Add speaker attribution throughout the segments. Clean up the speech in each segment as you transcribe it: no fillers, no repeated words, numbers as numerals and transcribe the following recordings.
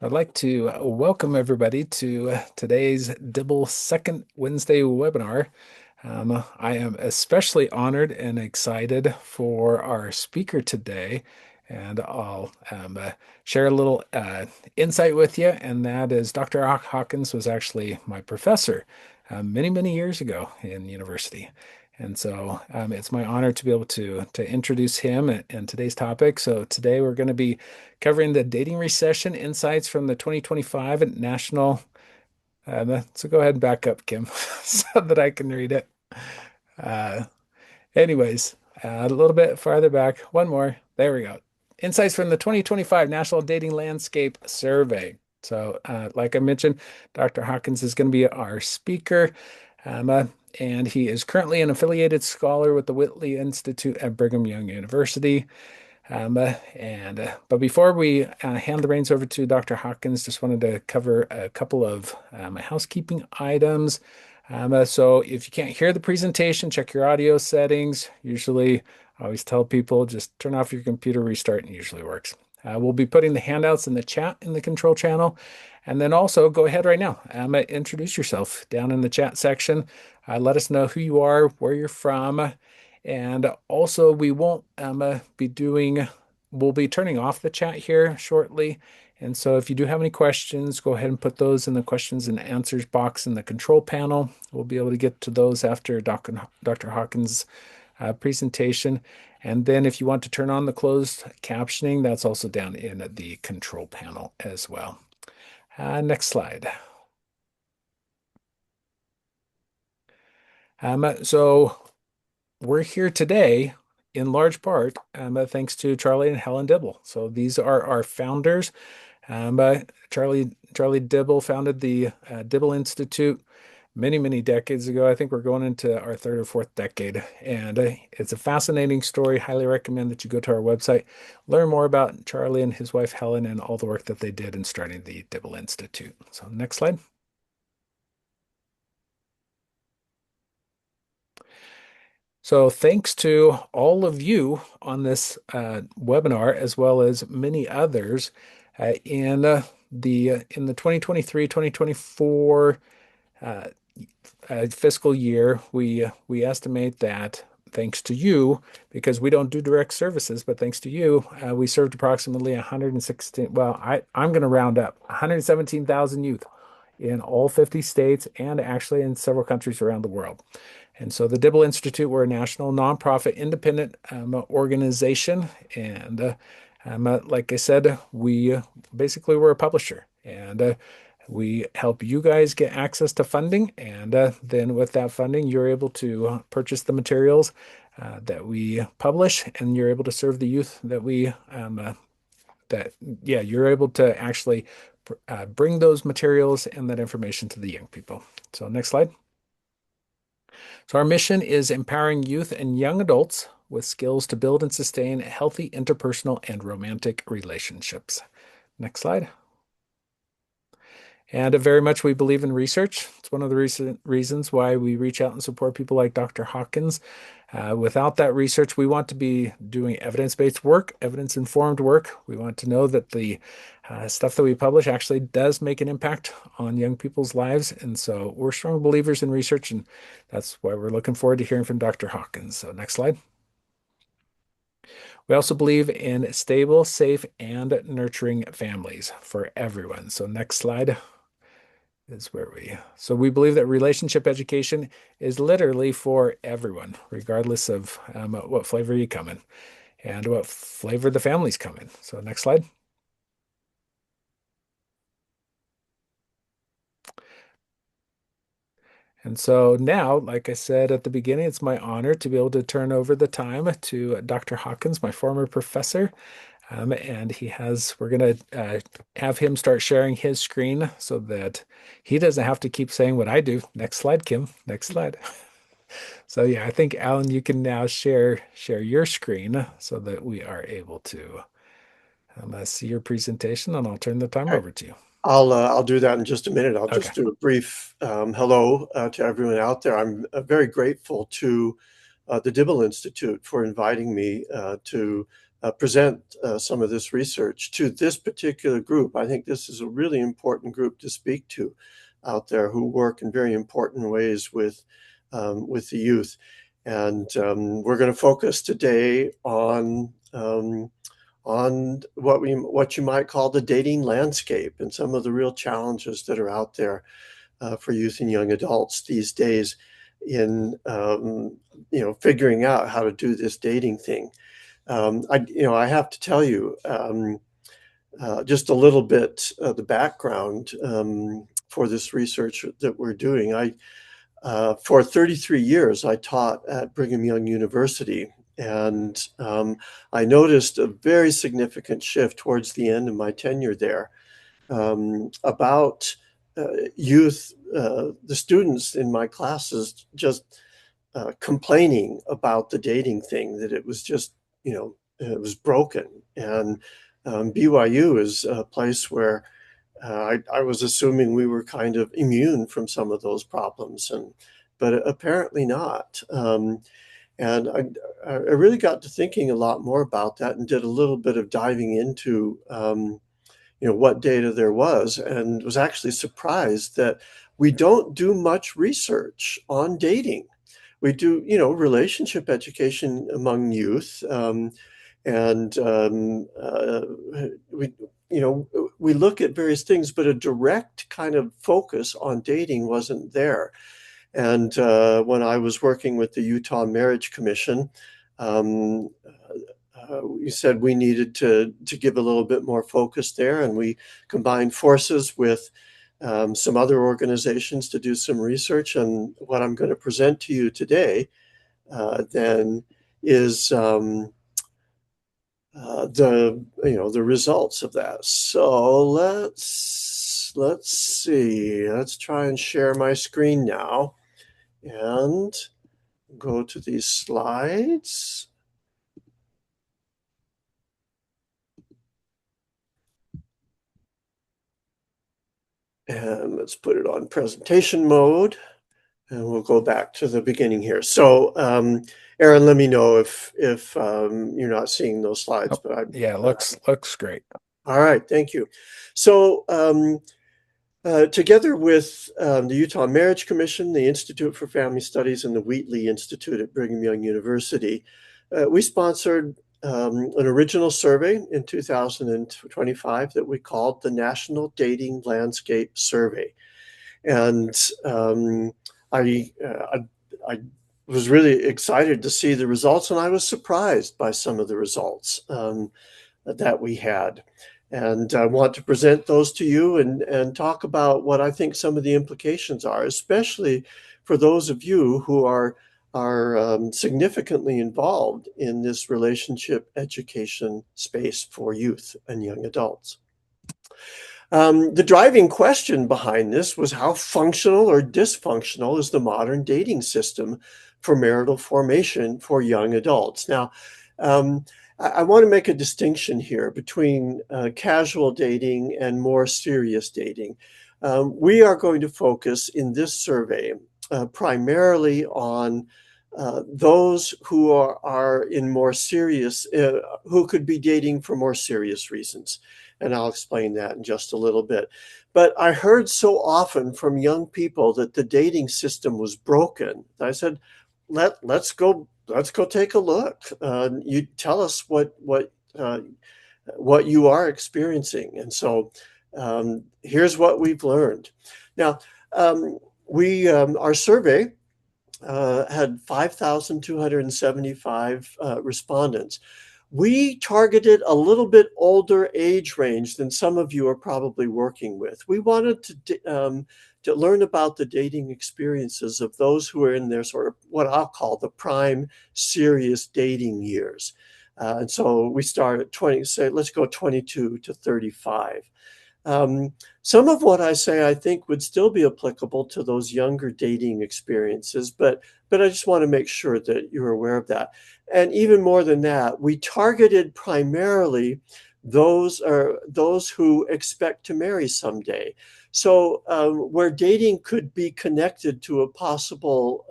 Speaker 1: I'd like to welcome everybody to today's Dibble Second Wednesday webinar. I am especially honored and excited for our speaker today, and I'll share a little insight with you, and that is Dr. Hawkins was actually my professor many, many years ago in university. And so it's my honor to be able to introduce him and today's topic. So today we're going to be covering the dating recession insights from the 2025 national. So go ahead and back up, Kim, so that I can read it. Uh, anyways, a little bit farther back. One more. There we go. Insights from the 2025 National Dating Landscape Survey. So, like I mentioned, Dr. Hawkins is going to be our speaker. Um, uh, and he is currently an affiliated scholar with the Whitley Institute at Brigham Young University. But before we hand the reins over to Dr. Hawkins, just wanted to cover a couple of housekeeping items. So if you can't hear the presentation, check your audio settings. Usually, I always tell people just turn off your computer, restart, and it usually works. We'll be putting the handouts in the chat in the control channel. And then also go ahead right now. Introduce yourself down in the chat section. Let us know who you are, where you're from. And also, we won't we'll be turning off the chat here shortly. And so if you do have any questions, go ahead and put those in the questions and answers box in the control panel. We'll be able to get to those after Dr. Hawkins' presentation. And then if you want to turn on the closed captioning, that's also down in the control panel as well. Next slide. So we're here today in large part thanks to Charlie and Helen Dibble. So these are our founders. Charlie Dibble founded the Dibble Institute many decades ago. I think we're going into our third or fourth decade, and it's a fascinating story. Highly recommend that you go to our website, learn more about Charlie and his wife Helen and all the work that they did in starting the Dibble Institute. So next slide. So thanks to all of you on this webinar, as well as many others in the 2023-2024 uh, fiscal year, we estimate that thanks to you, because we don't do direct services, but thanks to you, we served approximately 116. Well, I'm going to round up 117,000 youth in all 50 states and actually in several countries around the world. And so the Dibble Institute, we're a national nonprofit independent organization. And like I said, we're a publisher. And we help you guys get access to funding. And then with that funding, you're able to purchase the materials that we publish, and you're able to serve the youth you're able to actually bring those materials and that information to the young people. So next slide. So our mission is empowering youth and young adults with skills to build and sustain healthy interpersonal and romantic relationships. Next slide. And very much we believe in research. It's one of the reasons why we reach out and support people like Dr. Hawkins. Without that research, we want to be doing evidence-based work, evidence-informed work. We want to know that the stuff that we publish actually does make an impact on young people's lives. And so we're strong believers in research, and that's why we're looking forward to hearing from Dr. Hawkins. So next slide. We also believe in stable, safe, and nurturing families for everyone. So next slide is where we believe that relationship education is literally for everyone, regardless of what flavor you come in and what flavor the families come in. So next slide. And so now, like I said at the beginning, it's my honor to be able to turn over the time to Dr. Hawkins, my former professor. And we're going to have him start sharing his screen so that he doesn't have to keep saying what I do. Next slide, Kim. Next slide. So yeah, I think Alan, you can now share your screen so that we are able to see your presentation, and I'll turn the time
Speaker 2: Okay.
Speaker 1: over to you.
Speaker 2: I'll do that in just a minute. I'll
Speaker 1: Okay.
Speaker 2: just do a brief hello to everyone out there. I'm very grateful to the Dibble Institute for inviting me to present some of this research to this particular group. I think this is a really important group to speak to out there who work in very important ways with the youth. And we're going to focus today on what you might call the dating landscape and some of the real challenges that are out there for youth and young adults these days in figuring out how to do this dating thing. I have to tell you just a little bit of the background for this research that we're doing. For 33 years, I taught at Brigham Young University, and I noticed a very significant shift towards the end of my tenure there about youth, the students in my classes just complaining about the dating thing, that it was just, it was broken. And BYU is a place where I was assuming we were kind of immune from some of those problems, but apparently not. And I really got to thinking a lot more about that and did a little bit of diving into what data there was, and was actually surprised that we don't do much research on dating. We do, relationship education among youth, and we, we look at various things, but a direct kind of focus on dating wasn't there. And when I was working with the Utah Marriage Commission, um, we said we needed to give a little bit more focus there, and we combined forces with some other organizations to do some research. And what I'm going to present to you today then is the results of that. So let's see. Let's try and share my screen now and go to these slides. And let's put it on presentation mode, and we'll go back to the beginning here. So, Aaron, let me know if you're not seeing those slides,
Speaker 1: Oh,
Speaker 2: but I.
Speaker 1: yeah, looks great.
Speaker 2: All right, thank you. So, together with the Utah Marriage Commission, the Institute for Family Studies, and the Wheatley Institute at Brigham Young University, we sponsored an original survey in 2025 that we called the National Dating Landscape Survey. And I was really excited to see the results, and I was surprised by some of the results that we had. And I want to present those to you and talk about what I think some of the implications are, especially for those of you who are significantly involved in this relationship education space for youth and young adults. The driving question behind this was, how functional or dysfunctional is the modern dating system for marital formation for young adults? Now, I want to make a distinction here between casual dating and more serious dating. We are going to focus in this survey primarily on those who are in more serious, who could be dating for more serious reasons. And I'll explain that in just a little bit. But I heard so often from young people that the dating system was broken. I said, let's go take a look. You tell us what you are experiencing. And so here's what we've learned. Now, our survey had 5,275 respondents. We targeted a little bit older age range than some of you are probably working with. We wanted to learn about the dating experiences of those who are in their sort of what I'll call the prime serious dating years. And so we start at 20, say, let's go 22 to 35. Some of what I say, I think, would still be applicable to those younger dating experiences, but I just want to make sure that you're aware of that. And even more than that, we targeted primarily those who expect to marry someday. So where dating could be connected to a possible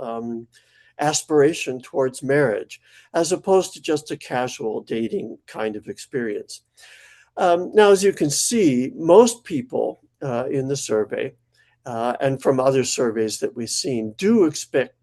Speaker 2: aspiration towards marriage, as opposed to just a casual dating kind of experience. Now, as you can see, most people in the survey and from other surveys that we've seen do expect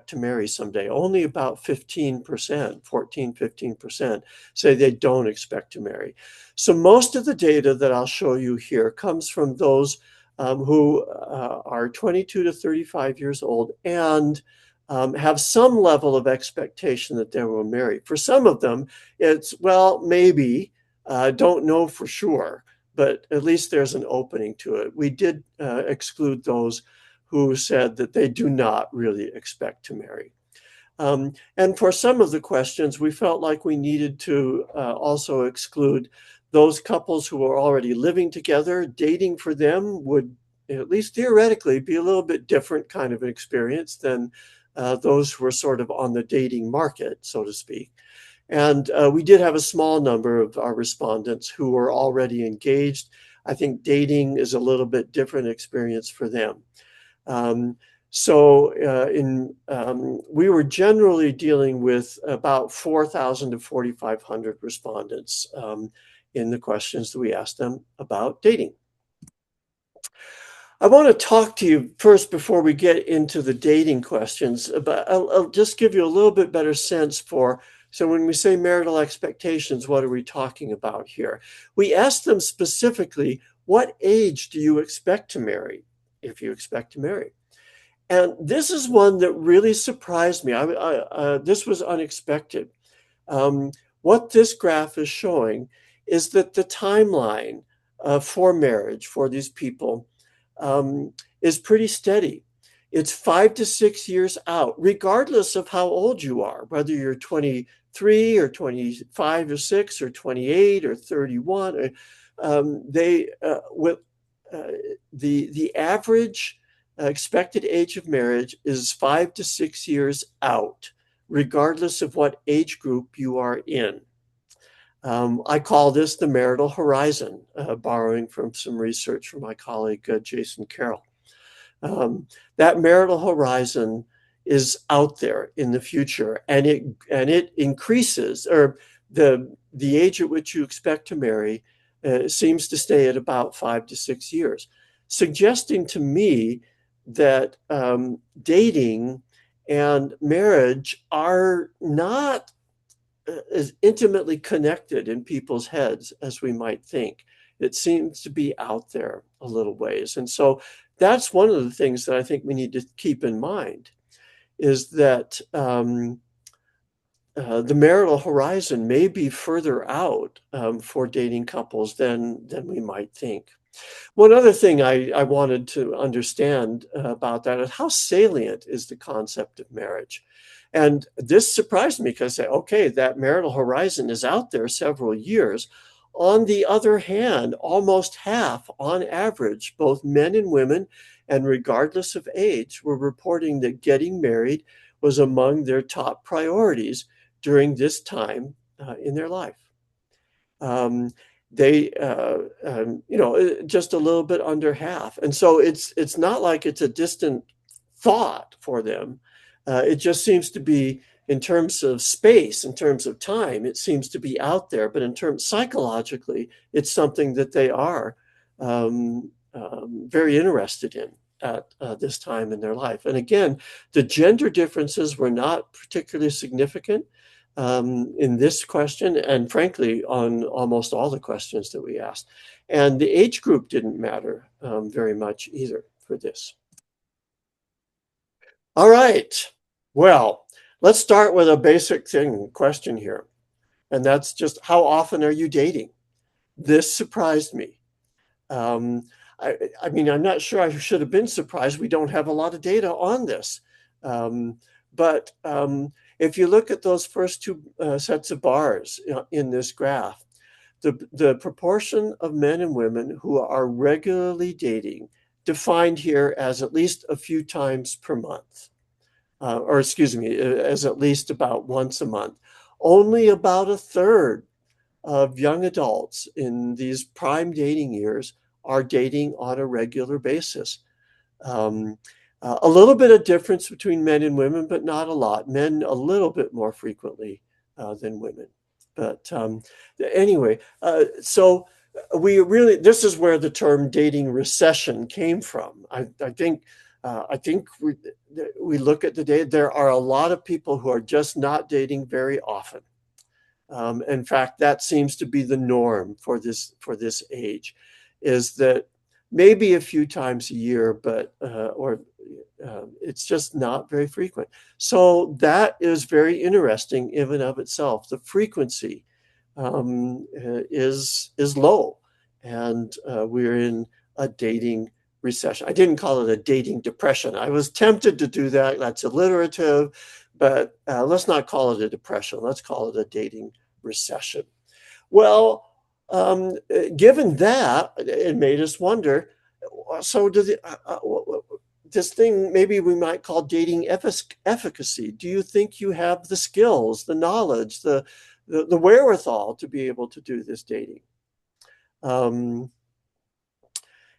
Speaker 2: to marry someday. Only about 15%, 14, 15% say they don't expect to marry. So most of the data that I'll show you here comes from those who are 22 to 35 years old and have some level of expectation that they will marry. For some of them, it's, well, maybe, don't know for sure, but at least there's an opening to it. We did exclude those who said that they do not really expect to marry. And for some of the questions, we felt like we needed to also exclude those couples who are already living together. Dating for them would, at least theoretically, be a little bit different kind of an experience than those who are sort of on the dating market, so to speak. And we did have a small number of our respondents who were already engaged. I think dating is a little bit different experience for them. We were generally dealing with about 4,000 to 4,500 respondents in the questions that we asked them about dating. I want to talk to you first before we get into the dating questions, but I'll just give you a little bit better sense for, so when we say marital expectations, what are we talking about here? We asked them specifically, what age do you expect to marry, if you expect to marry? And this is one that really surprised me. This was unexpected. What this graph is showing is that the timeline for marriage for these people is pretty steady. It's 5 to 6 years out, regardless of how old you are, whether you're 23 or 25 or 6 or 28 or 31. The average expected age of marriage is 5 to 6 years out, regardless of what age group you are in. I call this the marital horizon, borrowing from some research from my colleague, Jason Carroll. That marital horizon is out there in the future, and it increases, or the age at which you expect to marry seems to stay at about 5 to 6 years, suggesting to me that dating and marriage are not as intimately connected in people's heads as we might think. It seems to be out there a little ways. And so that's one of the things that I think we need to keep in mind, is that the marital horizon may be further out for dating couples than we might think. One other thing I wanted to understand about that is how salient is the concept of marriage. And this surprised me because, okay, that marital horizon is out there several years. On the other hand, almost half on average, both men and women, and regardless of age, were reporting that getting married was among their top priorities during this time in their life. Just a little bit under half. And so it's not like it's a distant thought for them. It just seems to be, in terms of space, in terms of time, it seems to be out there. But in terms psychologically, it's something that they are very interested in at this time in their life. And again, the gender differences were not particularly significant in this question, and frankly, on almost all the questions that we asked. And the age group didn't matter very much either for this. All right. Well, let's start with a basic question here. And that's just, how often are you dating? This surprised me. I mean, I'm not sure I should have been surprised. We don't have a lot of data on this. But if you look at those first two sets of bars in this graph, the proportion of men and women who are regularly dating, defined here as at least a few times per month, as at least about once a month. Only about a third of young adults in these prime dating years are dating on a regular basis. A little bit of difference between men and women, but not a lot. Men a little bit more frequently than women. But anyway, so we really, this is where the term dating recession came from. I think we look at the data, there are a lot of people who are just not dating very often. In fact, that seems to be the norm for this age, is that maybe a few times a year, but or it's just not very frequent. So that is very interesting in and of itself. The frequency is low, and we're in a dating recession. I didn't call it a dating depression. I was tempted to do that. That's alliterative, but let's not call it a depression. Let's call it a dating recession. Well, given that, it made us wonder. So, this thing maybe we might call dating efficacy? Do you think you have the skills, the knowledge, the wherewithal to be able to do this dating? Um,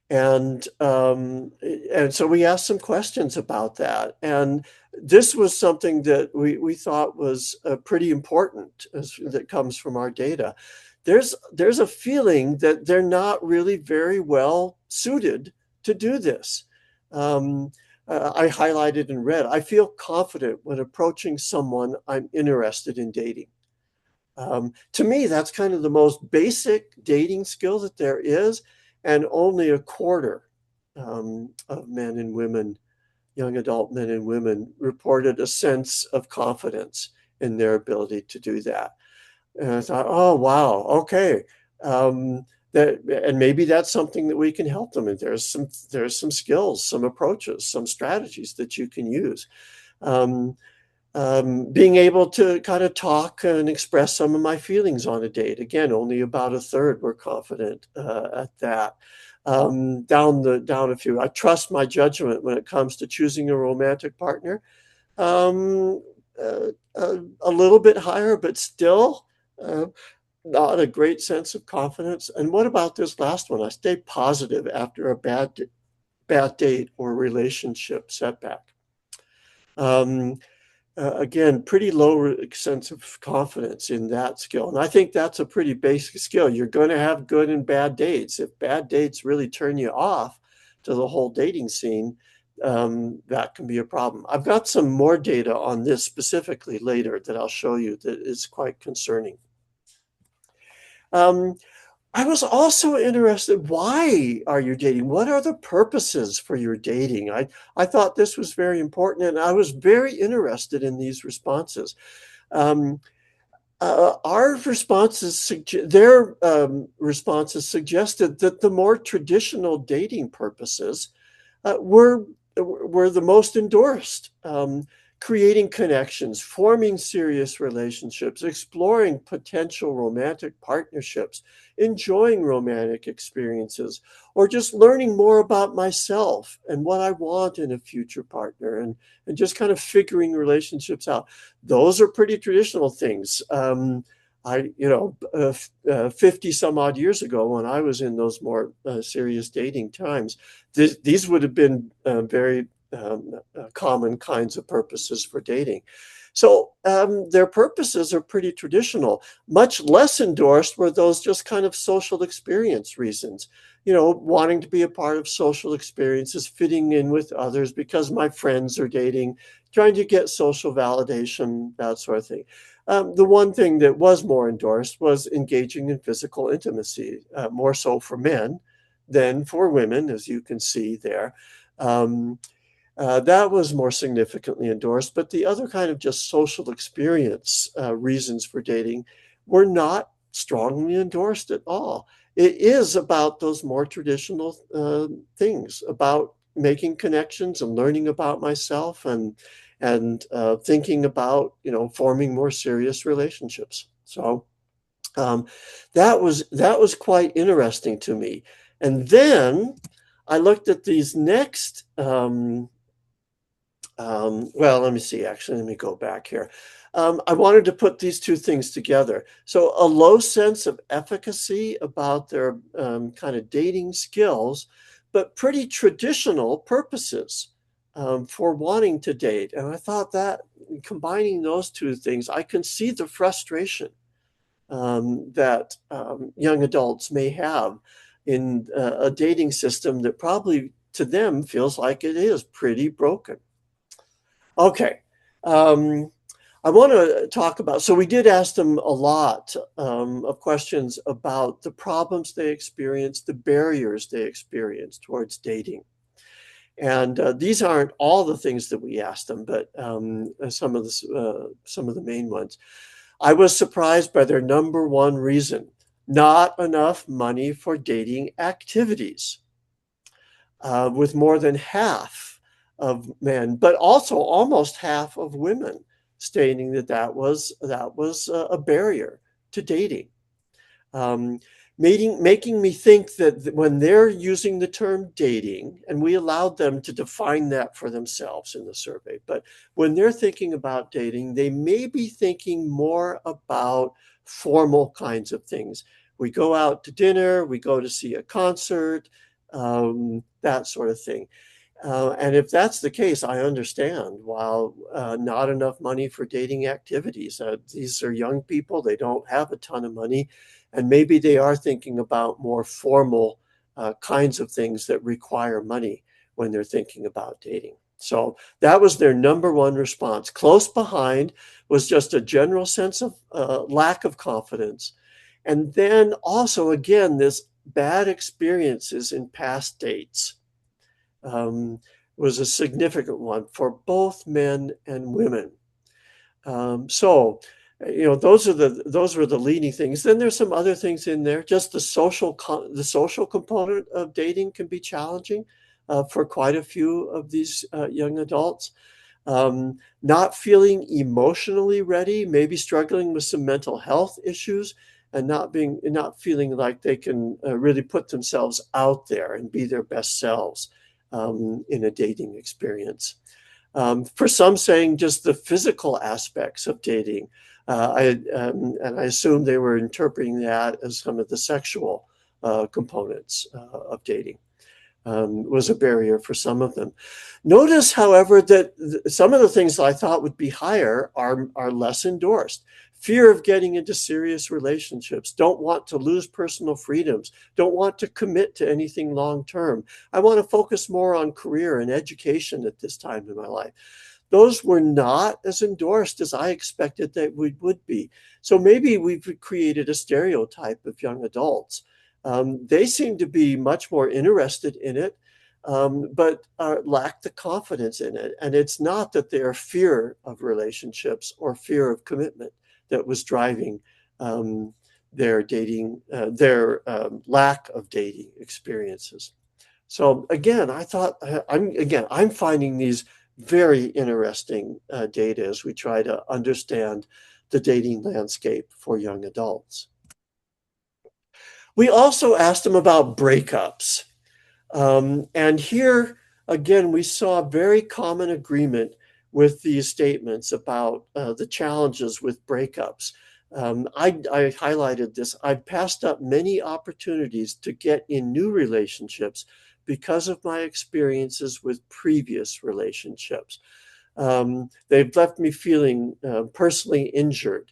Speaker 2: and so we asked some questions about that. And this was something that we thought was pretty important that comes from our data. There's a feeling that they're not really very well suited to do this. Um, I highlighted in red, I feel confident when approaching someone I'm interested in dating. To me, that's kind of the most basic dating skill that there is, and only a quarter of men and women, young adult men and women, reported a sense of confidence in their ability to do that. And I thought, oh wow, okay, and maybe that's something that we can help them. And there's some skills, some approaches, some strategies that you can use. Um, Being able to kind of talk and express some of my feelings on a date. Again, only about a third were confident at that. Down a few. I trust my judgment when it comes to choosing a romantic partner. Um, a little bit higher, but still uh, not a great sense of confidence. And what about this last one? I stay positive after a bad date or relationship setback. Um, Again, pretty low sense of confidence in that skill. And I think that's a pretty basic skill. You're going to have good and bad dates. If bad dates really turn you off to the whole dating scene, that can be a problem. I've got some more data on this specifically later that I'll show you that is quite concerning. Um, I was also interested, why are you dating? What are the purposes for your dating? I thought this was very important, and I was very interested in these responses. Um, our responses, their responses suggested that the more traditional dating purposes uh, were were the most endorsed. Creating connections, forming serious relationships, exploring potential romantic partnerships, enjoying romantic experiences, or just learning more about myself and what I want in a future partner, and just kind of figuring relationships out. Those are pretty traditional things. 50 some odd years ago, when I was in those more serious dating times, these would have been very common kinds of purposes for dating. So their purposes are pretty traditional. Much less endorsed were those just kind of social experience reasons. Wanting to be a part of social experiences, fitting in with others because my friends are dating, trying to get social validation, that sort of thing. The one thing that was more endorsed was engaging in physical intimacy, more so for men than for women, as you can see there. Um, that was more significantly endorsed, but the other kind of just social experience reasons for dating were not strongly endorsed at all. It is about those more traditional things, about making connections and learning about myself, and thinking about forming more serious relationships. So um, that was quite interesting to me. And then I looked at these next. Well, let me see. Actually, let me go back here. I wanted to put these two things together. So, a low sense of efficacy about their kind of dating skills, but pretty traditional purposes. for wanting to date. And I thought that combining those two things, I can see the frustration that young adults may have in a dating system that probably to them feels like it is pretty broken. Okay. Um, I want to talk about, so we did ask them a lot of questions about the problems they experience, the barriers they experience towards dating. And these aren't all the things that we asked them, but some of the main ones. I was surprised by their number one reason: not enough money for dating activities, with more than half of men, but also almost half of women, stating that that was a barrier to dating. Um, making me think that when they're using the term dating, and we allowed them to define that for themselves in the survey, but when they're thinking about dating, they may be thinking more about formal kinds of things. We go out to dinner, we go to see a concert, that sort of thing. And if that's the case, I understand. While not enough money for dating activities, these are young people, they don't have a ton of money, and maybe they are thinking about more formal kinds of things that require money when they're thinking about dating. So that was their number one response. Close behind was just a general sense of lack of confidence. And then also, again, this bad experiences in past dates um, was a significant one for both men and women. So, those were the leading things. Then there's some other things in there. Just the social component of dating can be challenging for quite a few of these young adults. Not feeling emotionally ready, maybe struggling with some mental health issues, and not feeling like they can really put themselves out there and be their best selves in a dating experience. For some, saying just the physical aspects of dating. And I assume they were interpreting that as some of the sexual components of dating. Was a barrier for some of them. Notice, however, that some of the things that I thought would be higher are less endorsed. Fear of getting into serious relationships, don't want to lose personal freedoms, don't want to commit to anything long term. I want to focus more on career and education at this time in my life. Those were not as endorsed as I expected that we would be. So maybe we've created a stereotype of young adults. They seem to be much more interested in it, but lack the confidence in it. And it's not that their fear of relationships or fear of commitment that was driving their dating, their lack of dating experiences. So again, I'm finding these very interesting data as we try to understand the dating landscape for young adults. We also asked them about breakups. And here, again, we saw very common agreement with these statements about the challenges with breakups. I highlighted this. I've passed up many opportunities to get in new relationships because of my experiences with previous relationships. They've left me feeling personally injured.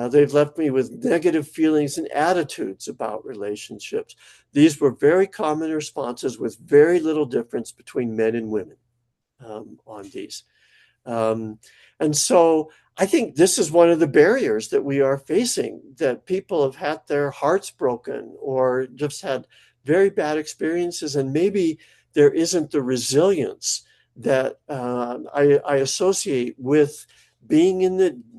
Speaker 2: They've left me with negative feelings and attitudes about relationships. These were very common responses with very little difference between men and women on these. Um, and so I think this is one of the barriers that we are facing, that people have had their hearts broken or just had very bad experiences, and maybe there isn't the resilience that I associate with being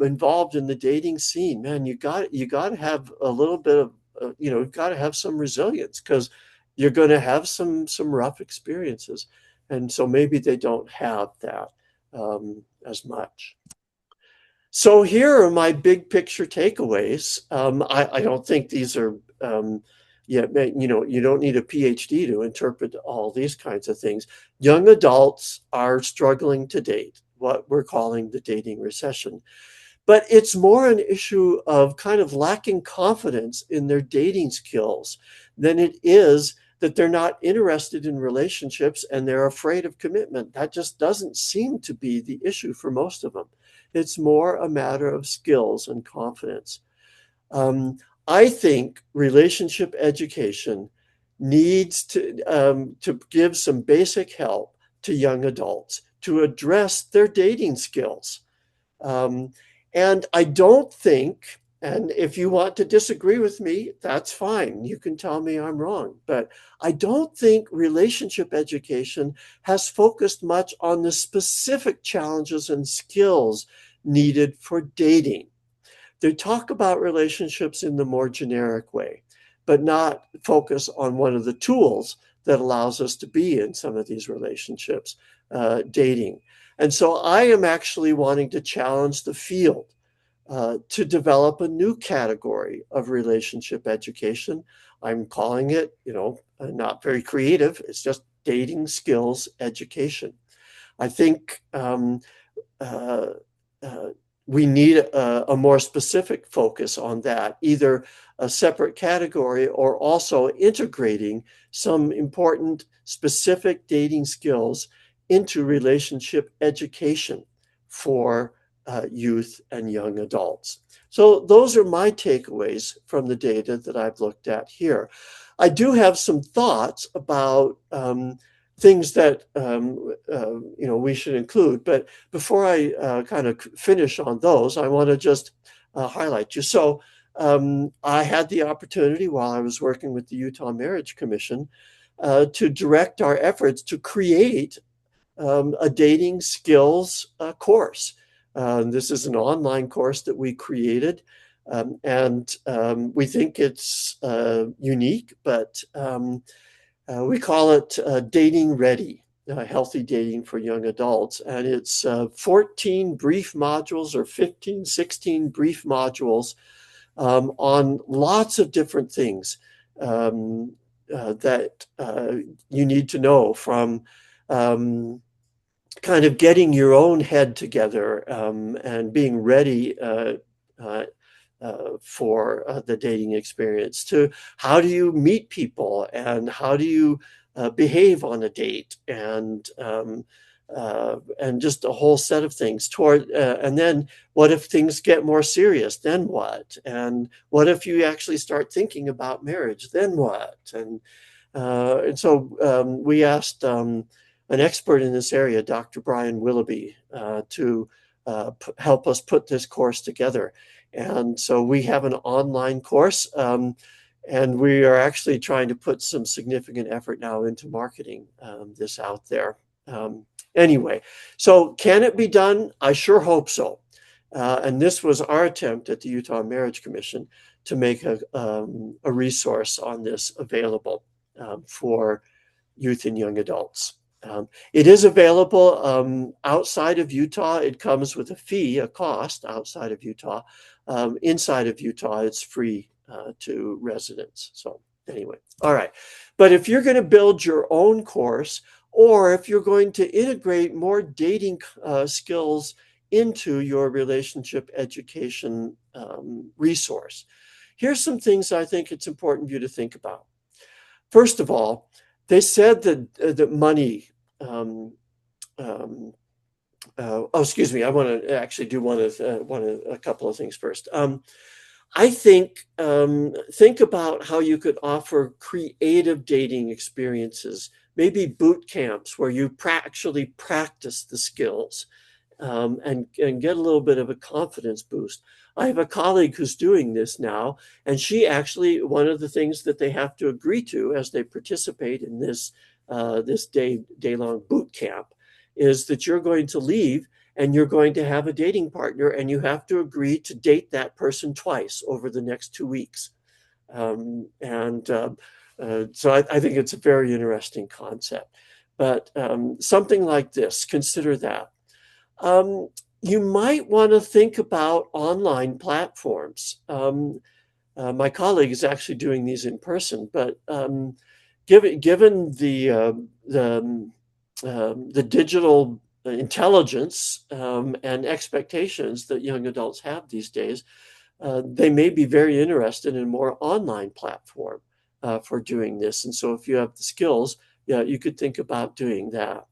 Speaker 2: involved in the dating scene. Man, you got to have a little bit of you've got to have some resilience, because you're going to have some rough experiences, and so maybe they don't have that as much. So here are my big picture takeaways. I don't think these are, yeah, you don't need a PhD to interpret all these kinds of things. Young adults are struggling to date, what we're calling the dating recession. But it's more an issue of kind of lacking confidence in their dating skills than it is that they're not interested in relationships and they're afraid of commitment. That just doesn't seem to be the issue for most of them. It's more a matter of skills and confidence. Um, I think relationship education needs to give some basic help to young adults to address their dating skills. Um, and I don't think, and if you want to disagree with me, that's fine. You can tell me I'm wrong. But I don't think relationship education has focused much on the specific challenges and skills needed for dating. They talk about relationships in the more generic way, but not focus on one of the tools that allows us to be in some of these relationships, dating. And so I am actually wanting to challenge the field to develop a new category of relationship education. I'm calling it, not very creative, it's just dating skills education. I think uh, uh, we need a more specific focus on that, either a separate category or also integrating some important specific dating skills into relationship education for youth and young adults. So those are my takeaways from the data that I've looked at here. I do have some thoughts about things that we should include, but before I kind of finish on those, I want to just highlight you. So I had the opportunity while I was working with the Utah Marriage Commission to direct our efforts to create a dating skills course. This is an online course that we created, and we think it's unique, but we call it Dating Ready, Healthy Dating for Young Adults. And it's 14 brief modules or 15, 16 brief modules on lots of different things that you need to know, from kind of getting your own head together and being ready uh, for the dating experience, to how do you meet people and how do you behave on a date, and just a whole set of things toward and then what if things get more serious, then what, and what if you actually start thinking about marriage, then what, and so we asked an expert in this area, Dr. Brian Willoughby, to help us put this course together. And so we have an online course, and we are actually trying to put some significant effort now into marketing this out there. Anyway, so can it be done? I sure hope so. And this was our attempt at the Utah Marriage Commission to make a resource on this available for youth and young adults. It is available outside of Utah. It comes with a fee, a cost outside of Utah. Inside of Utah, it's free to residents. So anyway, all right. But if you're going to build your own course, or if you're going to integrate more dating skills into your relationship education resource, here's some things I think it's important for you to think about. First of all, they said that money. Excuse me. I want to actually do a couple of things first. I think about how you could offer creative dating experiences, maybe boot camps where you actually practice the skills and get a little bit of a confidence boost. I have a colleague who's doing this now, and she actually, one of the things that they have to agree to as they participate in this day-long boot camp is that you're going to leave and you're going to have a dating partner, and you have to agree to date that person twice over the next 2 weeks. So I think it's a very interesting concept. But something like this, consider that. You might want to think about online platforms. My colleague is actually doing these in person, but given the digital intelligence and expectations that young adults have these days, they may be very interested in a more online platform for doing this. And so if you have the skills, yeah, you could think about doing that.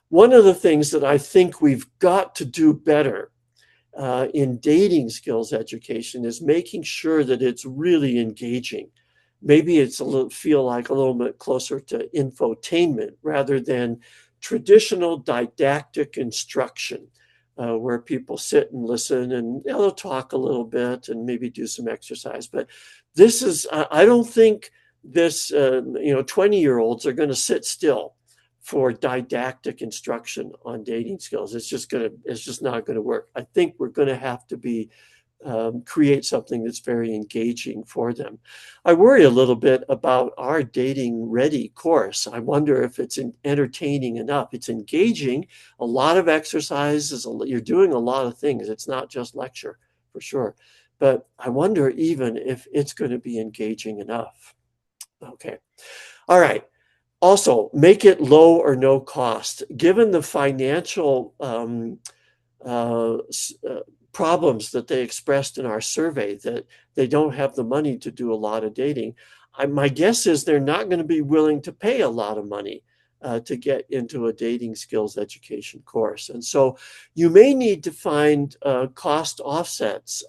Speaker 2: One of the things that I think we've got to do better in dating skills education is making sure that it's really engaging. Maybe it's a little feel like a little bit closer to infotainment rather than traditional didactic instruction, where people sit and listen and they'll talk a little bit and maybe do some exercise. But this is, I don't think this, 20-year-olds are going to sit still for didactic instruction on dating skills. It's just not going to work. I think we're going to have to create something that's very engaging for them. I worry a little bit about our dating ready course. I wonder if it's entertaining enough. It's engaging, a lot of exercises, you're doing a lot of things. It's not just lecture for sure, but I wonder even if it's going to be engaging enough. Okay. All right. Also, make it low or no cost. Given the financial uh, problems that they expressed in our survey, that they don't have the money to do a lot of dating, my guess is they're not going to be willing to pay a lot of money to get into a dating skills education course. And so you may need to find cost offsets.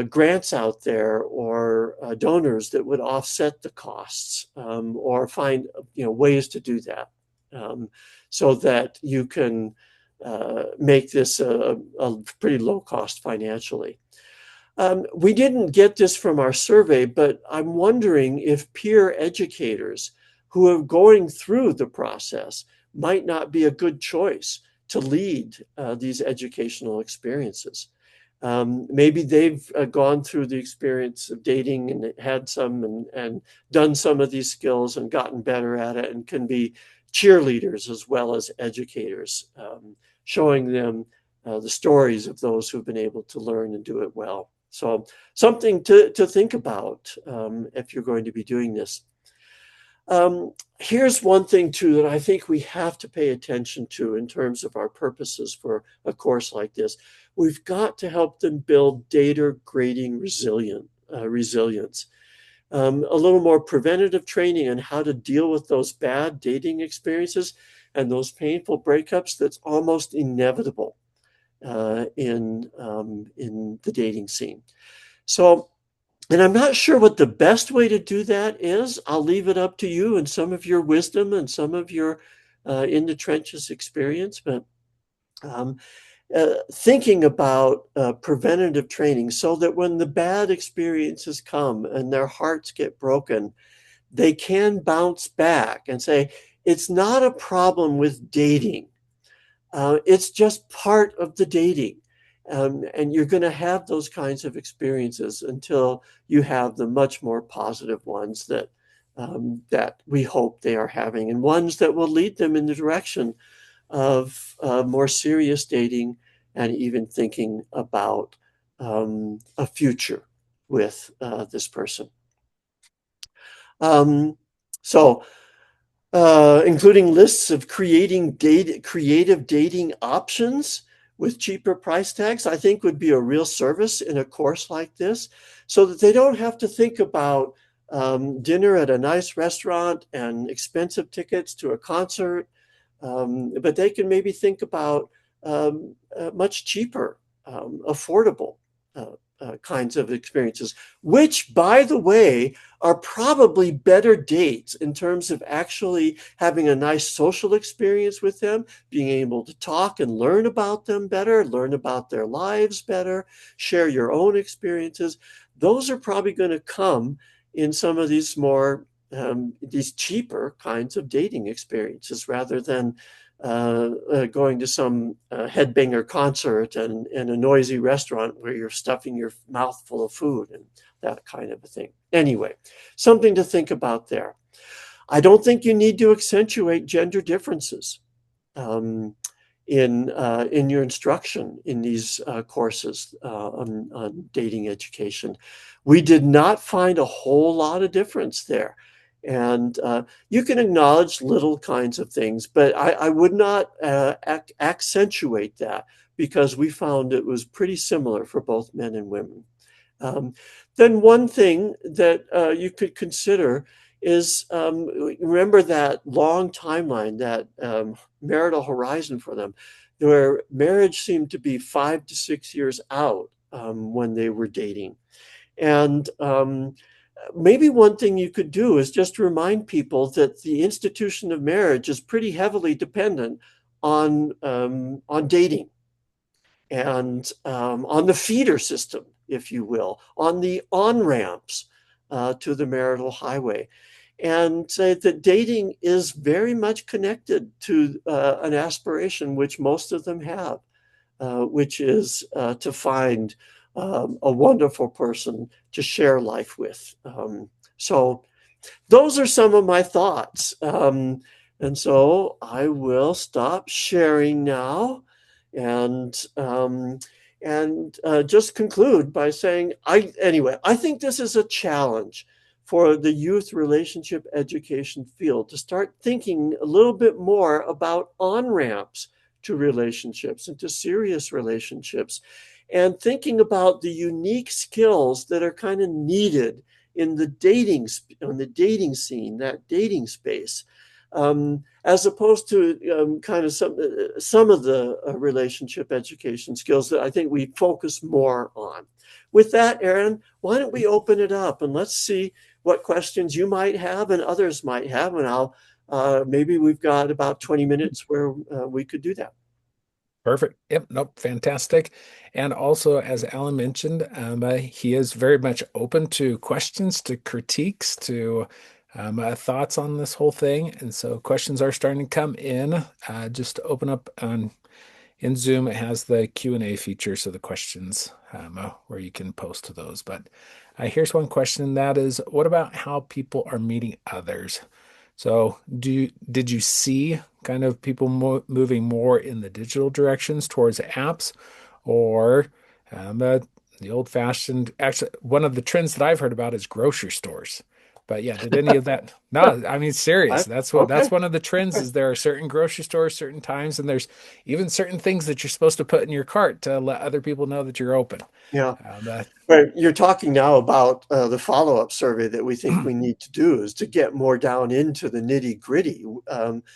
Speaker 2: Grants out there or donors that would offset the costs, or find ways to do that, so that you can make this a pretty low cost financially. We didn't get this from our survey, but I'm wondering if peer educators who are going through the process might not be a good choice to lead these educational experiences. Maybe they've gone through the experience of dating and had some and done some of these skills and gotten better at it and can be cheerleaders as well as educators, showing them the stories of those who've been able to learn and do it well. So something to think about if you're going to be doing this. Here's one thing too that I think we have to pay attention to in terms of our purposes for a course like this. We've got to help them build data grading resilience, a little more preventative training on how to deal with those bad dating experiences and those painful breakups that's almost inevitable in the dating scene. So, and I'm not sure what the best way to do that is. I'll leave it up to you and some of your wisdom and some of your in the trenches experience. But um, thinking about preventative training so that when the bad experiences come and their hearts get broken, they can bounce back and say, it's not a problem with dating. It's just part of the dating. And you're going to have those kinds of experiences until you have the much more positive ones that we hope they are having, and ones that will lead them in the direction of more serious dating and even thinking about a future with this person. Um, so including lists of creative dating options with cheaper price tags, I think would be a real service in a course like this, so that they don't have to think about dinner at a nice restaurant and expensive tickets to a concert, but they can maybe think about much cheaper, affordable kinds of experiences, which, by the way, are probably better dates in terms of actually having a nice social experience with them, being able to talk and learn about them better, learn about their lives better, share your own experiences. Those are probably going to come in some of these these cheaper kinds of dating experiences rather than going to some headbanger concert and a noisy restaurant where you're stuffing your mouth full of food and that kind of a thing. Anyway, something to think about there. I don't think you need to accentuate gender differences in your instruction in these courses on dating education. We did not find a whole lot of difference there. And you can acknowledge little kinds of things, but I would not accentuate that, because we found it was pretty similar for both men and women. Um, then one thing that you could consider is remember that long timeline, that marital horizon for them, where marriage seemed to be 5 to 6 years out when they were dating. And maybe one thing you could do is just remind people that the institution of marriage is pretty heavily dependent on dating and on the feeder system, if you will, on the on ramps to the marital highway. And say that dating is very much connected to an aspiration which most of them have, which is to find a wonderful person to share life with. So those are some of my thoughts. And so I will stop sharing now and just conclude by saying I think this is a challenge for the youth relationship education field to start thinking a little bit more about on ramps to relationships and to serious relationships, and thinking about the unique skills that are kind of needed in the dating scene, that dating space, as opposed to kind of some of the relationship education skills that I think we focus more on. With that, Aaron, why don't we open it up and let's see what questions you might have and others might have, and I'll maybe we've got about 20 minutes where we could do that.
Speaker 1: Perfect. Yep. Nope. Fantastic. And also, as Alan mentioned, he is very much open to questions, to critiques, to thoughts on this whole thing. And so questions are starting to come in. Just open up on in Zoom. It has the Q&A feature, so the questions where you can post those. But here's one question that is, what about how people are meeting others? So, did you see kind of people moving more in the digital directions towards apps, or the old-fashioned? Actually, one of the trends that I've heard about is grocery stores. But yeah, did any of that? No, I mean serious. That's
Speaker 2: Okay.
Speaker 1: one of the trends is there are certain grocery stores, certain times, and there's even certain things that you're supposed to put in your cart to let other people know that you're open.
Speaker 2: Yeah.
Speaker 1: Um,
Speaker 2: Right. You're talking now about the follow-up survey that we think we need to do is to get more down into the nitty-gritty.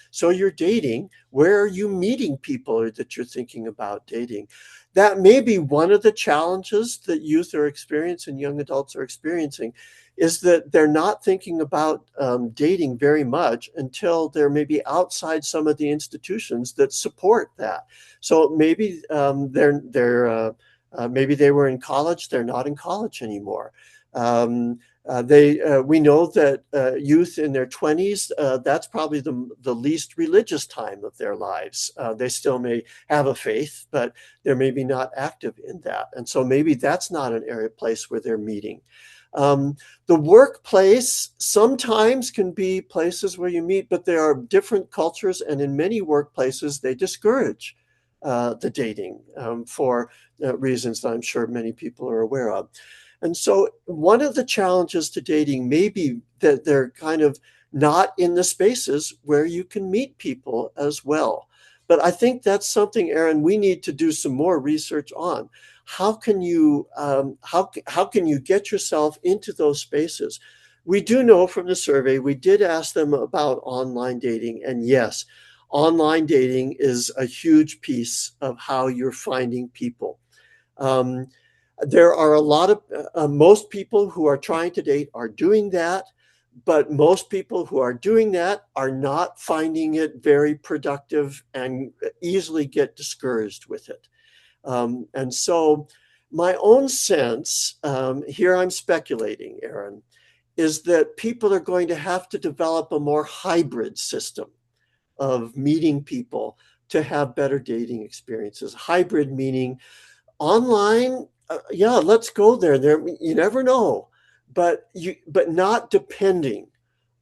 Speaker 2: So you're dating. Where are you meeting people that you're thinking about dating? That may be one of the challenges that youth are experiencing, young adults are experiencing, is that they're not thinking about dating very much until they're maybe outside some of the institutions that support that. So maybe maybe they were in college, they're not in college anymore. We know that youth in their 20s, that's probably the least religious time of their lives. They still may have a faith, but they're maybe not active in that. And so maybe that's not an area place where they're meeting. The workplace sometimes can be places where you meet, but there are different cultures, and in many workplaces, they discourage the dating for reasons that I'm sure many people are aware of. And so, one of the challenges to dating may be that they're kind of not in the spaces where you can meet people as well. But I think that's something, Aaron, we need to do some more research on. How can you get yourself into those spaces? We do know from the survey, we did ask them about online dating, and yes, online dating is a huge piece of how you're finding people. Um, there are a lot of most people who are trying to date are doing that, but most people who are doing that are not finding it very productive and easily get discouraged with it. And so, my own sense, here I'm speculating, Aaron, is that people are going to have to develop a more hybrid system of meeting people to have better dating experiences. Hybrid meaning online, yeah, let's go there. There, you never know, but not depending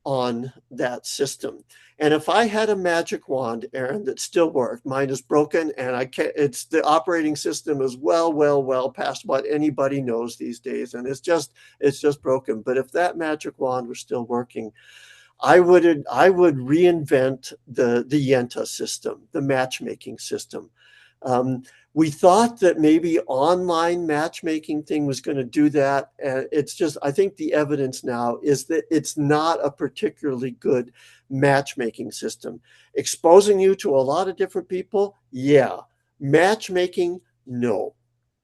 Speaker 2: on that system. And if I had a magic wand, Aaron, that still worked, mine is broken, and I can't. It's the operating system is well past what anybody knows these days, and it's just broken. But if that magic wand was still working, I would reinvent the Yenta system, the matchmaking system. Um, we thought that maybe online matchmaking thing was going to do that. And it's just, I think the evidence now is that it's not a particularly good matchmaking system. Exposing you to a lot of different people, yeah. Matchmaking, no.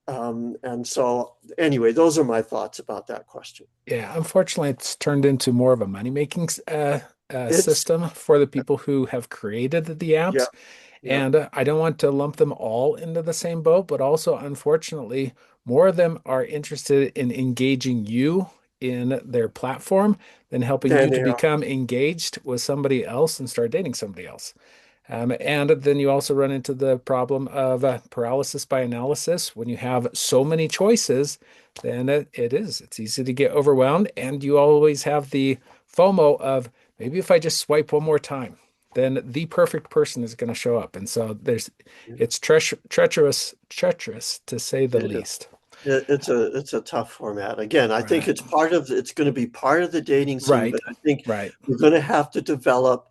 Speaker 2: And so, anyway, those are my thoughts about that question.
Speaker 1: Yeah, unfortunately, it's turned into more of a money-making
Speaker 2: It's,
Speaker 1: system for the people who have created the
Speaker 2: yeah,
Speaker 1: apps.
Speaker 2: yeah,
Speaker 1: And I don't want to lump them all into the same boat, but also, unfortunately, more of them are interested in engaging you in their platform than helping you
Speaker 2: and
Speaker 1: to
Speaker 2: they are.
Speaker 1: become engaged with somebody else and start dating somebody else. And then you also run into the problem of paralysis by analysis. When you have so many choices, then it's easy to get overwhelmed. And you always have the FOMO of maybe if I just swipe one more time, then the perfect person is going to show up. And so it's treacherous to say the
Speaker 2: It is.
Speaker 1: least.
Speaker 2: It's a tough format. Again, I think
Speaker 1: Right.
Speaker 2: it's going to be part of the dating scene,
Speaker 1: Right.
Speaker 2: but I think
Speaker 1: Right.
Speaker 2: we're going to have to develop,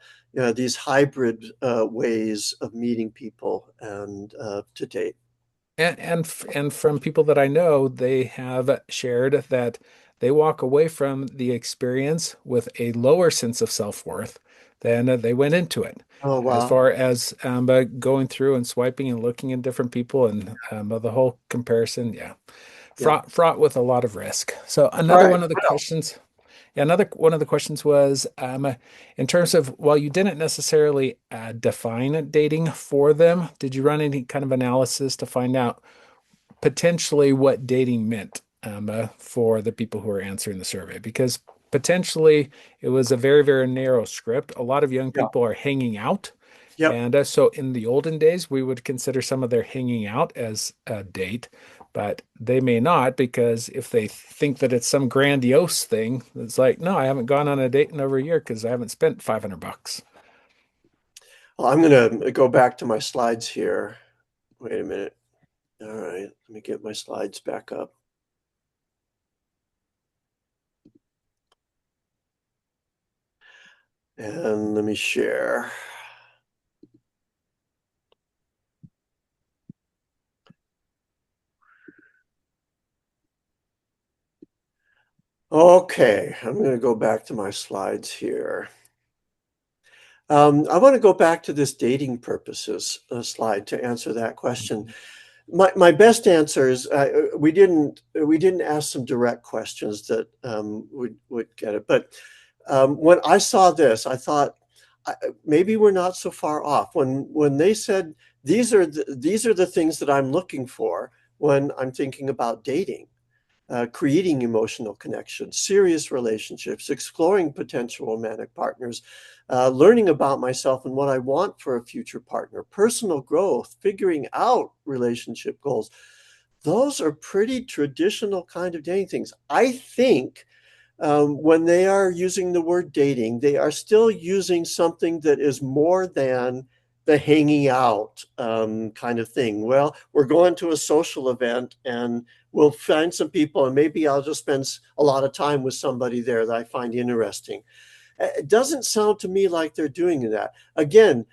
Speaker 2: these hybrid ways of meeting people and to date.
Speaker 1: And from people that I know, they have shared that they walk away from the experience with a lower sense of self-worth than they went into it.
Speaker 2: Oh
Speaker 1: As
Speaker 2: wow,
Speaker 1: far as going through and swiping and looking at different people and the whole comparison, yeah,
Speaker 2: yeah.
Speaker 1: fraught with a lot of risk. So
Speaker 2: All
Speaker 1: another
Speaker 2: right.
Speaker 1: one of the questions yeah, another one of the questions was in terms of, while you didn't necessarily define dating for them, did you run any kind of analysis to find out potentially what dating meant for the people who are answering the survey? Because potentially it was a very, very narrow script. A lot of young
Speaker 2: Yeah.
Speaker 1: people are hanging out.
Speaker 2: Yep.
Speaker 1: And so in the olden days, we would consider some of their hanging out as a date, but they may not because if they think that it's some grandiose thing, it's like, no, I haven't gone on a date in over a year because I haven't spent $500.
Speaker 2: Well, I'm going to go back to my slides here. Wait a minute. All right. Let me get my slides back up. And let me share. Okay, I'm going to go back to my slides here. I want to go back to this dating purposes slide to answer that question. My best answer is we didn't ask some direct questions that would get it. But when I saw this, I thought maybe we're not so far off. When they said these are the things that I'm looking for when I'm thinking about dating, creating emotional connections, serious relationships, exploring potential romantic partners, learning about myself and what I want for a future partner, personal growth, figuring out relationship goals. Those are pretty traditional kind of dating things. I think when they are using the word dating, they are still using something that is more than the hanging out kind of thing. Well, we're going to a social event and we'll find some people, and maybe I'll just spend a lot of time with somebody there that I find interesting. It doesn't sound to me like they're doing that. Again,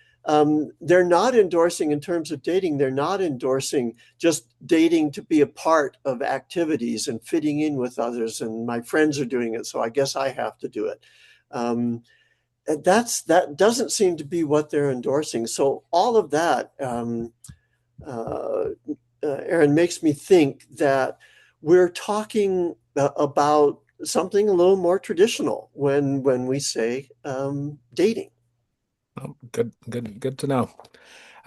Speaker 2: they're not endorsing in terms of dating, they're not endorsing just dating to be a part of activities and fitting in with others. And my friends are doing it, so I guess I have to do it. Um, and that doesn't seem to be what they're endorsing. So all of that, uh, Aaron, makes me think that we're talking about something a little more traditional when we say dating.
Speaker 1: Oh, good to know.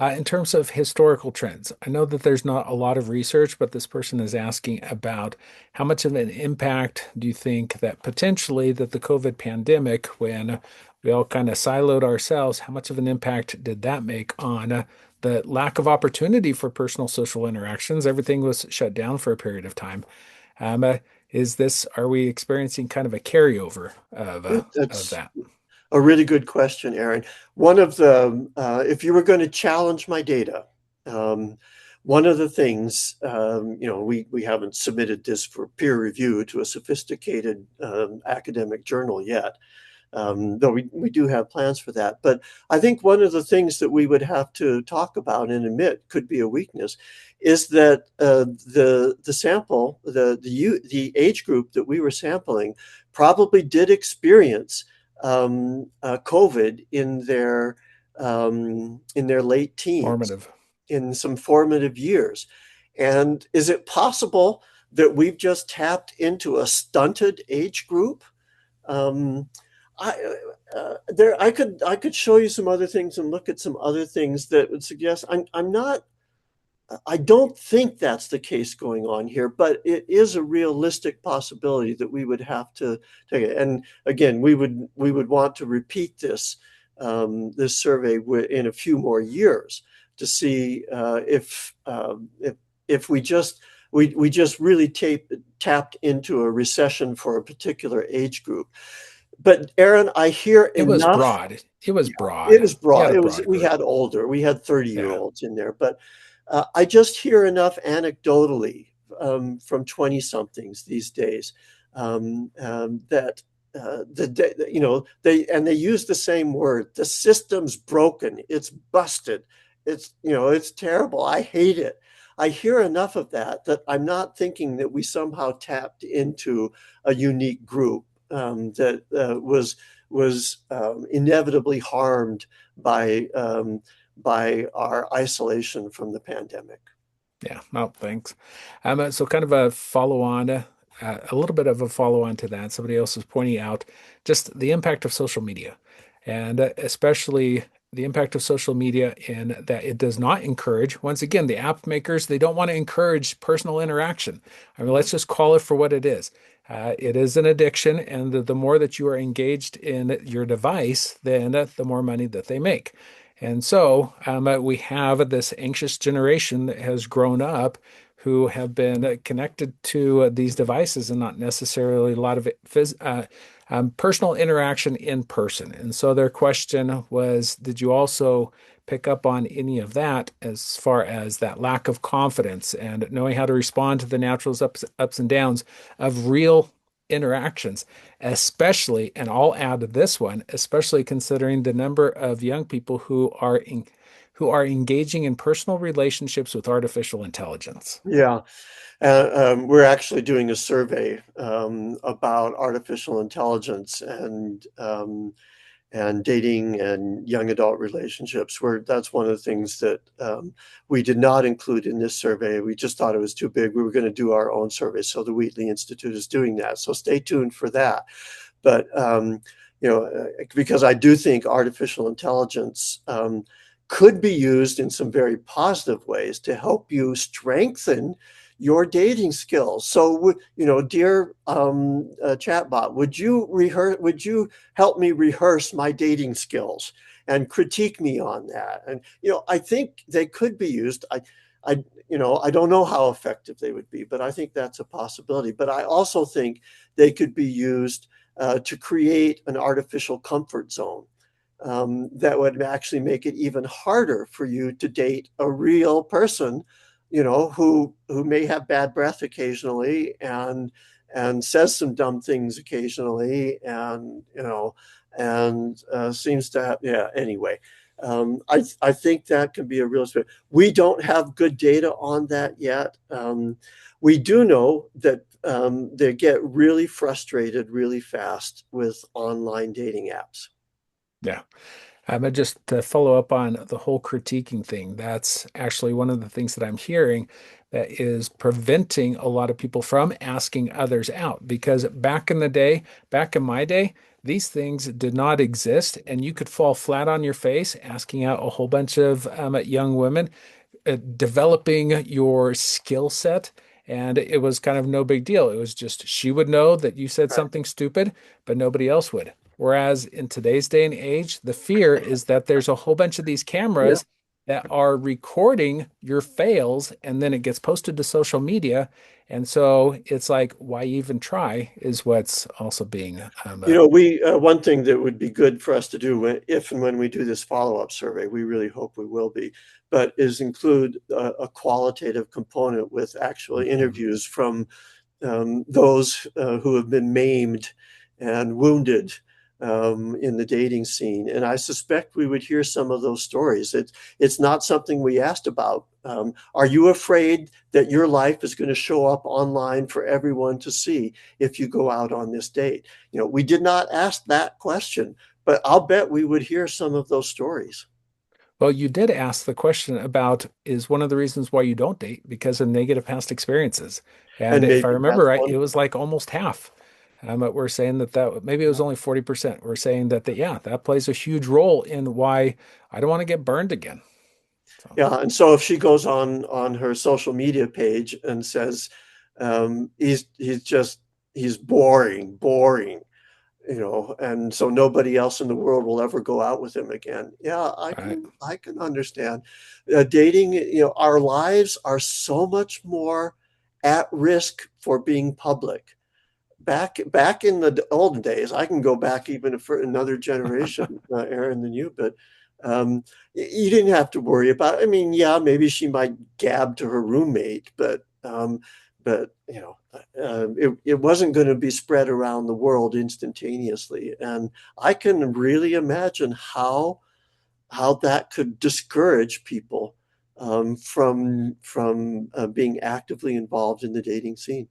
Speaker 1: In terms of historical trends, I know that there's not a lot of research, but this person is asking about how much of an impact do you think that potentially that the COVID pandemic, when we all kind of siloed ourselves, how much of an impact did that make on the lack of opportunity for personal social interactions? Everything was shut down for a period of time. Um, uh, are we experiencing kind of a carryover of
Speaker 2: That's
Speaker 1: that?
Speaker 2: a really good question, Aaron. One of the, if you were going to challenge my data, um, one of the things, we haven't submitted this for peer review to a sophisticated academic journal yet. though we do have plans for that. But I think one of the things that we would have to talk about and admit could be a weakness is that the sample, the age group that we were sampling probably did experience COVID in their late teens,
Speaker 1: Formative.
Speaker 2: in some formative years. And is it possible that we've just tapped into a stunted age group? Um, I could show you some other things and look at some other things that would suggest I'm not. I don't think that's the case going on here, but it is a realistic possibility that we would have to take it. And again, we would want to repeat this survey in a few more years to see if we just really tapped into a recession for a particular age group. But Aaron, I hear
Speaker 1: It was
Speaker 2: enough.
Speaker 1: broad. It was
Speaker 2: Yeah, it
Speaker 1: broad.
Speaker 2: was
Speaker 1: You had
Speaker 2: broad.
Speaker 1: a
Speaker 2: It was
Speaker 1: broad
Speaker 2: we
Speaker 1: group.
Speaker 2: had older. We had 30-year
Speaker 1: Yeah.
Speaker 2: olds in there, but I just hear enough anecdotally from 20 somethings these days that they use the same word. The system's broken. It's busted. It's terrible. I hate it. I hear enough of that I'm not thinking that we somehow tapped into a unique group that was inevitably harmed by by our isolation from the pandemic.
Speaker 1: Yeah, no, thanks. So kind of a follow-on, a little bit of a follow-on to that. Somebody else was pointing out just the impact of social media, and especially the impact of social media in that it does not encourage, once again, the app makers, they don't want to encourage personal interaction. I mean,
Speaker 2: Yeah.
Speaker 1: let's just call it for what it is. It is an addiction, and the more that you are engaged in your device, then the more money that they make. And so we have this anxious generation that has grown up who have been connected to these devices and not necessarily a lot of personal interaction in person. And so their question was, did you also pick up on any of that as far as that lack of confidence and knowing how to respond to the natural ups and downs of real interactions, especially, and I'll add this one, especially considering the number of young people who are engaging in personal relationships with artificial intelligence.
Speaker 2: Yeah. We're actually doing a survey about artificial intelligence and dating and young adult relationships, where that's one of the things that we did not include in this survey. We just thought it was too big. We were going to do our own survey. So the Wheatley Institute is doing that. So stay tuned for that. But, because I do think artificial intelligence could be used in some very positive ways to help you strengthen your dating skills. So, dear chatbot, would you help me rehearse my dating skills and critique me on that? And, I think they could be used. I don't know how effective they would be, but I think that's a possibility. But I also think they could be used to create an artificial comfort zone that would actually make it even harder for you to date a real person, who may have bad breath occasionally and says some dumb things occasionally, and seems to have, yeah. Anyway, I think that can be a real. We don't have good data on that yet. We do know that they get really frustrated really fast with online dating apps.
Speaker 1: Yeah. Just to follow up on the whole critiquing thing, that's actually one of the things that I'm hearing that is preventing a lot of people from asking others out. Because back in the day, back in my day, these things did not exist, and you could fall flat on your face asking out a whole bunch of young women, developing your skill set. And it was kind of no big deal. It was just she would know that you said
Speaker 2: Right.
Speaker 1: something stupid, but nobody else would. Whereas in today's day and age, the fear is that there's a whole bunch of these
Speaker 2: Yeah.
Speaker 1: cameras that are recording your fails and then it gets posted to social media. And so it's like, why even try is what's also being
Speaker 2: We one thing that would be good for us to do if and when we do this follow-up survey, we really hope we will be, but is include a qualitative component with actual
Speaker 1: Mhm.
Speaker 2: interviews from those who have been maimed and wounded in the dating scene. And I suspect we would hear some of those stories. It's not something we asked about. Are you afraid that your life is going to show up online for everyone to see if you go out on this date? We did not ask that question, but I'll bet we would hear some of those stories.
Speaker 1: Well, you did ask the question about is one of the reasons why you don't date because of negative past experiences. And
Speaker 2: And
Speaker 1: if I
Speaker 2: maybe
Speaker 1: remember
Speaker 2: that's
Speaker 1: right,
Speaker 2: one.
Speaker 1: it was like almost half. We're saying that maybe it was
Speaker 2: Yeah.
Speaker 1: only 40%. We're saying that yeah, that plays a huge role in why I don't want to get burned again. So,
Speaker 2: Yeah, and so if she goes on her social media page and says, he's boring, boring, and so nobody else in the world will ever go out with him again. Yeah, I
Speaker 1: right.
Speaker 2: can I can understand. Dating, our lives are so much more at risk for being public. Back in the olden days, I can go back even for another generation, Aaron, than you, but you didn't have to worry about. I mean, yeah, maybe she might gab to her roommate, but it wasn't going to be spread around the world instantaneously. And I can really imagine how that could discourage people from being actively involved in the dating scene.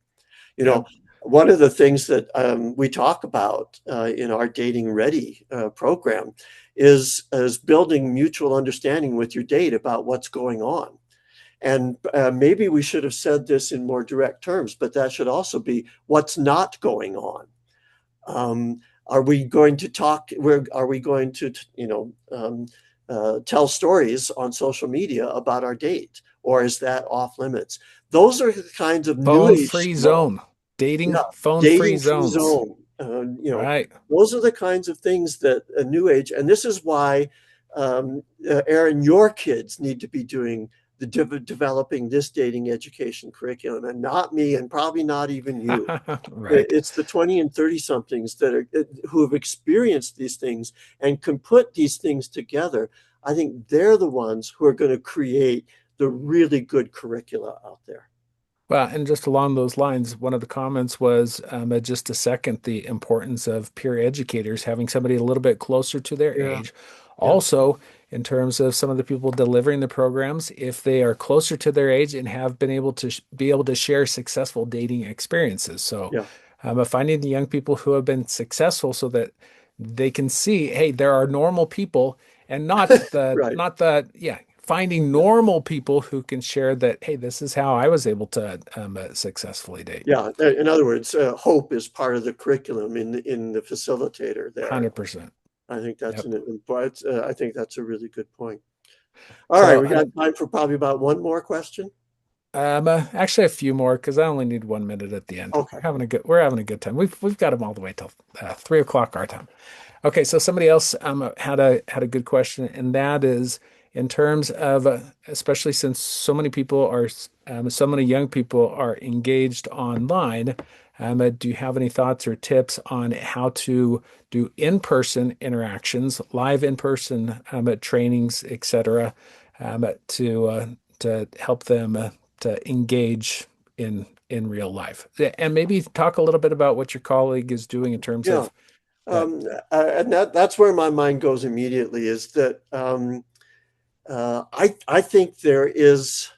Speaker 2: You
Speaker 1: Yeah.
Speaker 2: know, one of the things that we talk about in our Dating Ready program is building mutual understanding with your date about what's going on. And maybe we should have said this in more direct terms, but that should also be what's not going on. Are we going to talk? Are we going to, tell stories on social media about our date, or is that off limits? Those are the kinds of new
Speaker 1: Phone
Speaker 2: age
Speaker 1: free
Speaker 2: law.
Speaker 1: zone. Dating
Speaker 2: Yeah,
Speaker 1: phone free
Speaker 2: dating free
Speaker 1: zones.
Speaker 2: zone.
Speaker 1: Right.
Speaker 2: Those are the kinds of things that a new age, and this is why, Aaron, your kids need to be doing developing this dating education curriculum, and not me, and probably not even you.
Speaker 1: Right.
Speaker 2: It's the 20 and 30 somethings that are who have experienced these things and can put these things together. I think they're the ones who are going to create the really good curricula out there.
Speaker 1: Well, and just along those lines, one of the comments was just a second, the importance of peer educators having somebody a little bit closer to their
Speaker 2: Yeah,
Speaker 1: age.
Speaker 2: yeah,
Speaker 1: Also, in terms of some of the people delivering the programs, if they are closer to their age and have been able to be able to share successful dating experiences. So,
Speaker 2: yeah.
Speaker 1: finding the young people who have been successful so that they can see, hey, there are normal people and
Speaker 2: Right.
Speaker 1: not the yeah, finding normal people who can share that, hey, this is how I was able to successfully date.
Speaker 2: Yeah. In other words, hope is part of the curriculum in the facilitator there.
Speaker 1: 100%.
Speaker 2: I think that's
Speaker 1: Yep.
Speaker 2: an important. I think that's a really good point. All right,
Speaker 1: So
Speaker 2: we got time for probably about one more question.
Speaker 1: actually a few more because I only need 1 minute at the end.
Speaker 2: Okay.
Speaker 1: We're having a good time. We've got them all the way till 3 o'clock our time. Okay, so somebody else had a good question, and that is in terms of especially since so many people are so many young people are engaged online. Do you have any thoughts or tips on how to do in-person interactions, live in-person trainings, etc., to help them to engage in real life, and maybe talk a little bit about what your colleague is doing in terms
Speaker 2: Yeah.
Speaker 1: of that.
Speaker 2: And that's where my mind goes immediately is that I think there is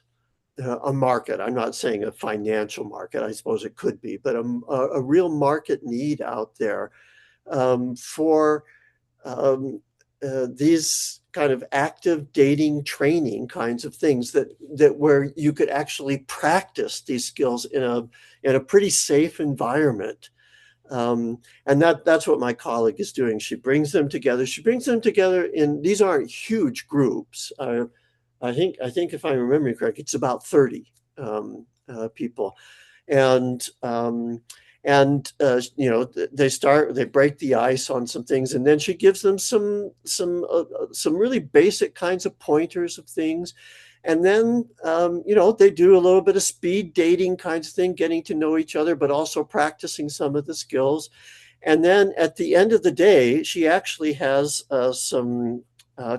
Speaker 2: a market. I'm not saying a financial market. I suppose it could be, but a real market need out there for these kind of active dating training kinds of things that where you could actually practice these skills in a pretty safe environment. And that's what my colleague is doing. She brings them together. She brings them together in these aren't huge groups. I think if I remember correct, it's about 30 people, and they break the ice on some things, and then she gives them some really basic kinds of pointers of things. And then they do a little bit of speed dating kinds of thing, getting to know each other, but also practicing some of the skills. And then at the end of the day, she actually has some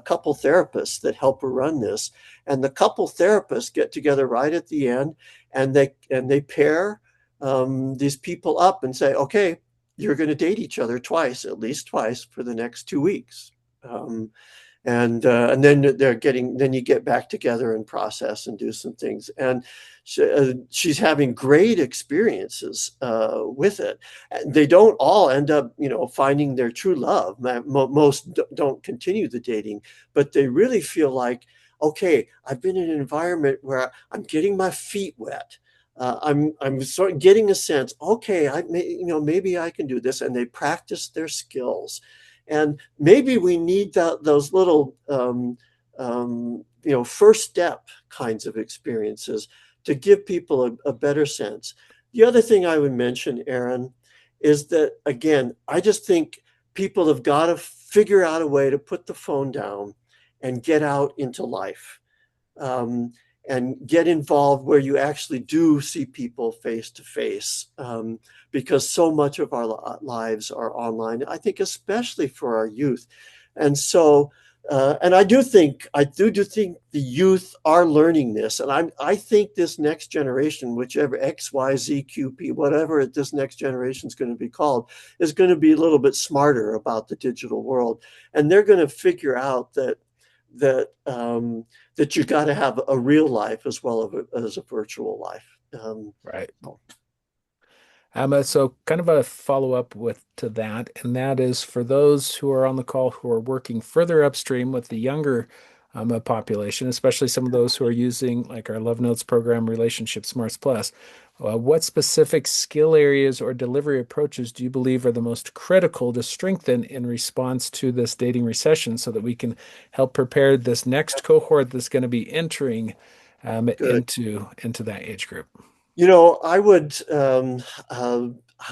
Speaker 2: couple therapists that help her run this, and the couple therapists get together right at the end, and they pair these people up and say, okay, you're going to date each other twice, at least twice for the next 2 weeks. Um, and then then you get back together and process and do some things. And she's having great experiences with it. They don't all end up, finding their true love. Most don't continue the dating, but they really feel like, okay, I've been in an environment where I'm getting my feet wet. I'm sort of getting a sense, okay, maybe I can do this, and they practice their skills. And maybe we need those little, first step kinds of experiences to give people a better sense. The other thing I would mention, Aaron, is that, again, I just think people have got to figure out a way to put the phone down and get out into life, um, and get involved where you actually do see people face to face, because so much of our lives are online. I think especially for our youth, and so. And I do think the youth are learning this, and I think this next generation, whichever X, Y, Z, Q, P, whatever this next generation is going to be called, is going to be a little bit smarter about the digital world, and they're going to figure out that um, that you got to have a real life as well as a virtual life.
Speaker 1: Right. So kind of a follow-up with to that, and that is for those who are on the call who are working further upstream with the younger population, especially some of those who are using like our Love Notes program, Relationship Smarts Plus. What specific skill areas or delivery approaches do you believe are the most critical to strengthen in response to this dating recession so that we can help prepare this next cohort that's going to be entering
Speaker 2: Good.
Speaker 1: into that age group?
Speaker 2: I would.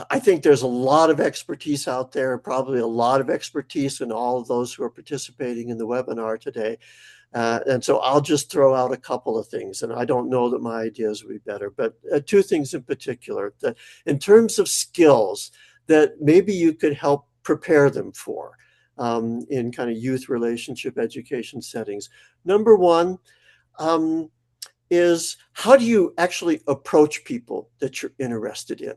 Speaker 2: I think there's a lot of expertise out there, probably a lot of expertise in all of those who are participating in the webinar today. And so I'll just throw out a couple of things, and I don't know that my ideas would be better, but two things in particular that in terms of skills that maybe you could help prepare them for, in kind of youth relationship education settings. Number one, um, is how do you actually approach people that you're interested in?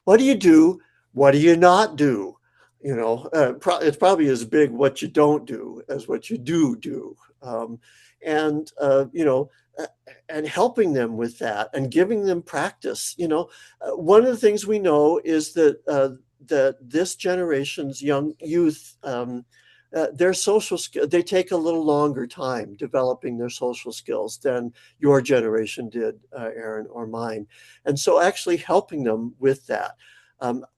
Speaker 2: What do you do? What do you not do? It's probably as big what you don't do as what you do. And uh, and helping them with that and giving them practice. One of the things we know is that this generation's young youth, their social skill, they take a little longer time developing their social skills than your generation did, Aaron, or mine. And so actually helping them with that.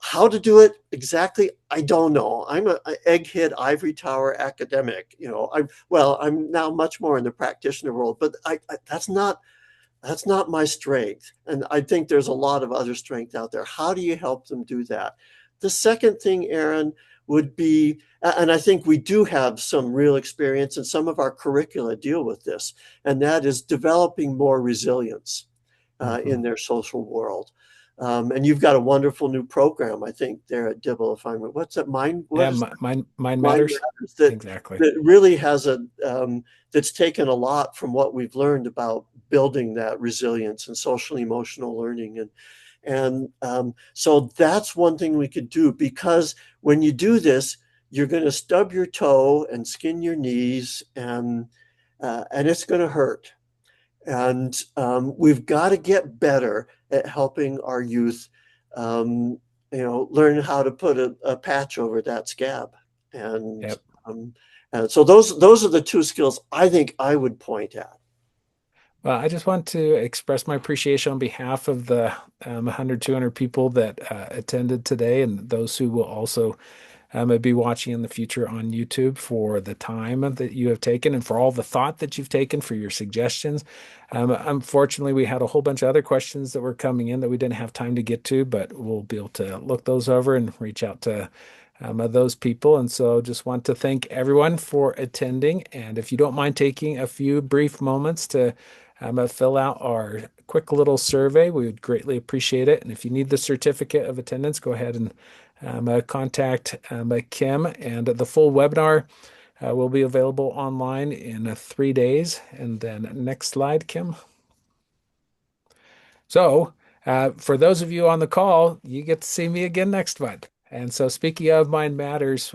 Speaker 2: How to do it exactly, I don't know. I'm an egghead ivory tower academic. I'm now much more in the practitioner world, but that's not my strength. And I think there's a lot of other strength out there. How do you help them do that? The second thing, Aaron, would be, and I think we do have some real experience, and some of our curricula deal with this, and that is developing more resilience in
Speaker 1: Mhm.
Speaker 2: their social world. And you've got a wonderful new program, I think, there at Dibble. If I'm, what's that? What
Speaker 1: Yeah,
Speaker 2: is
Speaker 1: mine
Speaker 2: Mind
Speaker 1: matters.
Speaker 2: Matters? That
Speaker 1: Exactly.
Speaker 2: that really has that's taken a lot from what we've learned about building that resilience and social emotional learning, and so that's one thing we could do, because when you do this, you're going to stub your toe and skin your knees, and it's going to hurt. And we've got to get better at helping our youth, learn how to put a patch over that scab. And,
Speaker 1: Yep.
Speaker 2: and so those are the two skills I think I would point at.
Speaker 1: Well, I just want to express my appreciation on behalf of the 100, 200 people that attended today and those who will also be watching in the future on YouTube for the time that you have taken and for all the thought that you've taken for your suggestions. Unfortunately, we had a whole bunch of other questions that were coming in that we didn't have time to get to, but we'll be able to look those over and reach out to those people. And so just want to thank everyone for attending. And if you don't mind taking a few brief moments to fill out our quick little survey, we would greatly appreciate it. And if you need the certificate of attendance, go ahead and contact Kim. And the full webinar will be available online in 3 days. And then next slide, Kim. So, For those of you on the call, you get to see me again next month. And so, speaking of Mind Matters,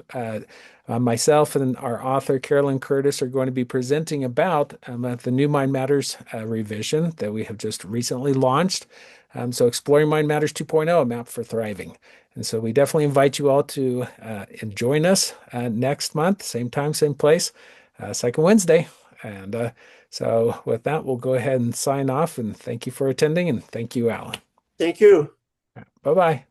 Speaker 1: myself and our author, Carolyn Curtis, are going to be presenting about the new Mind Matters revision that we have just recently launched. So, Exploring Mind Matters 2.0, a map for thriving. And so, we definitely invite you all to join us next month, same time, same place, second Wednesday. And so, with that, we'll go ahead and sign off. And thank you for attending. And thank you, Alan.
Speaker 2: Thank you.
Speaker 1: Bye bye.